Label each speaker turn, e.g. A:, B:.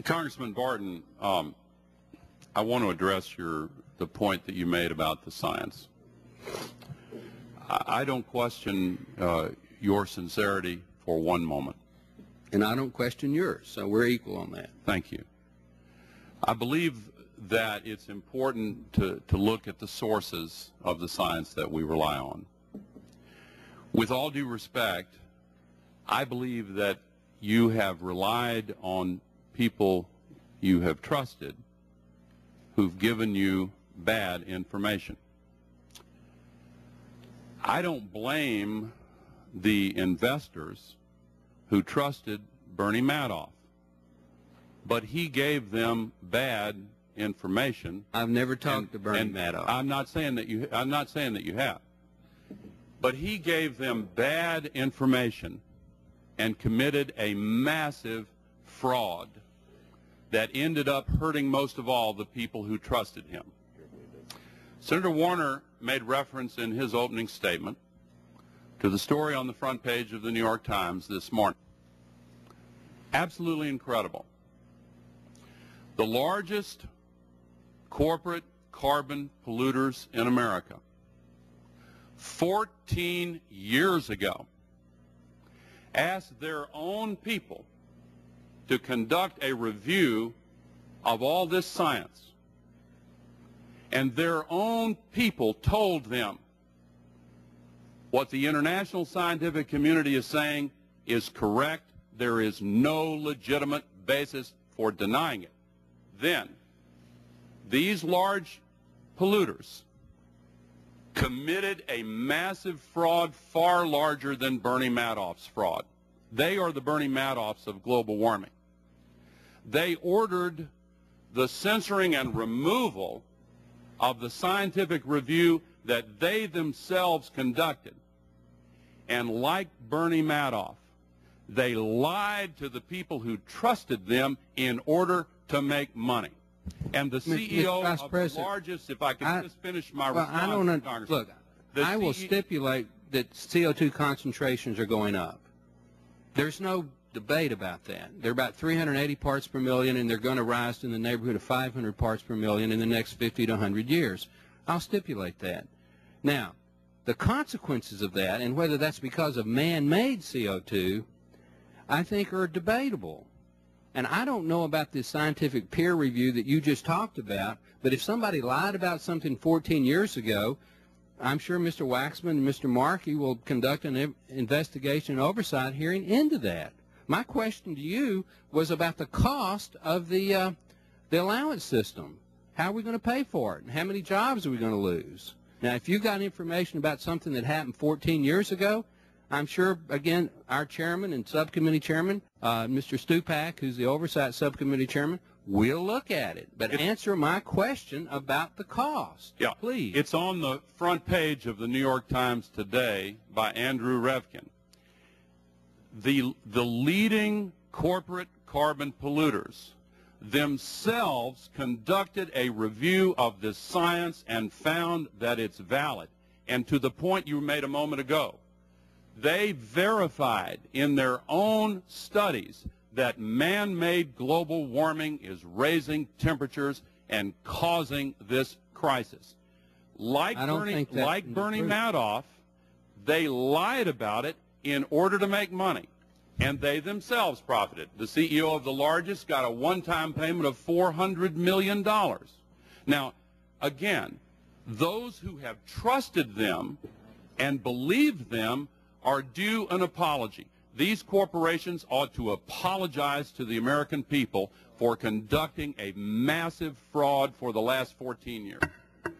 A: Congressman Barton, I want to address the point that you made about the science. I don't question your sincerity for one moment.
B: And I don't question yours, so we're equal on that.
A: Thank you. I believe that it's important to look at the sources of the science that we rely on. With all due respect, I believe that you have relied on people you have trusted who've given you bad information. I don't blame the investors who trusted Bernie Madoff, but he gave them bad information.
B: I've never talked to Bernie Madoff.
A: I'm not saying that you have. But he gave them bad information and committed a massive fraud that ended up hurting most of all the people who trusted him. Senator Warner made reference in his opening statement to the story on the front page of the New York Times this morning. Absolutely incredible. The largest corporate carbon polluters in America, 14 years ago, asked their own people to conduct a review of all this science. And their own people told them what the international scientific community is saying is correct. There is no legitimate basis for denying it. Then, these large polluters committed a massive fraud far larger than Bernie Madoff's fraud. They are the Bernie Madoffs of global warming. They ordered the censoring and removal of the scientific review that they themselves conducted. And like Bernie Madoff, they lied to the people who trusted them in order to make money. And the CEO of the largest, if I can just finish my response, Congressman.
B: Look, I will stipulate that CO2 concentrations are going up. There's no debate about that. They're about 380 parts per million, and they're going to rise to in the neighborhood of 500 parts per million in the next 50 to 100 years. I'll stipulate that. Now, the consequences of that, and whether that's because of man-made CO2, I think are debatable. And I don't know about this scientific peer review that you just talked about, but if somebody lied about something 14 years ago, I'm sure Mr. Waxman and Mr. Markey will conduct an investigation and oversight hearing into that. My question to you was about the cost of the allowance system. How are we going to pay for it, and how many jobs are we going to lose? Now, if you've got information about something that happened 14 years ago, I'm sure, again, our chairman and subcommittee chairman, Mr. Stupak, who's the oversight subcommittee chairman, will look at it. But answer my question about the cost, please.
A: It's on the front page of the New York Times today by Andrew Revkin. The leading corporate carbon polluters themselves conducted a review of this science and found that it's valid. And to the point you made a moment ago, they verified in their own studies that man-made global warming is raising temperatures and causing this crisis. Like Bernie Madoff, they lied about it in order to make money, and they themselves profited. The CEO of the largest got a one-time payment of $400 million. Now, again, those who have trusted them and believed them are due an apology. These corporations ought to apologize to the American people for conducting a massive fraud for the last 14 years.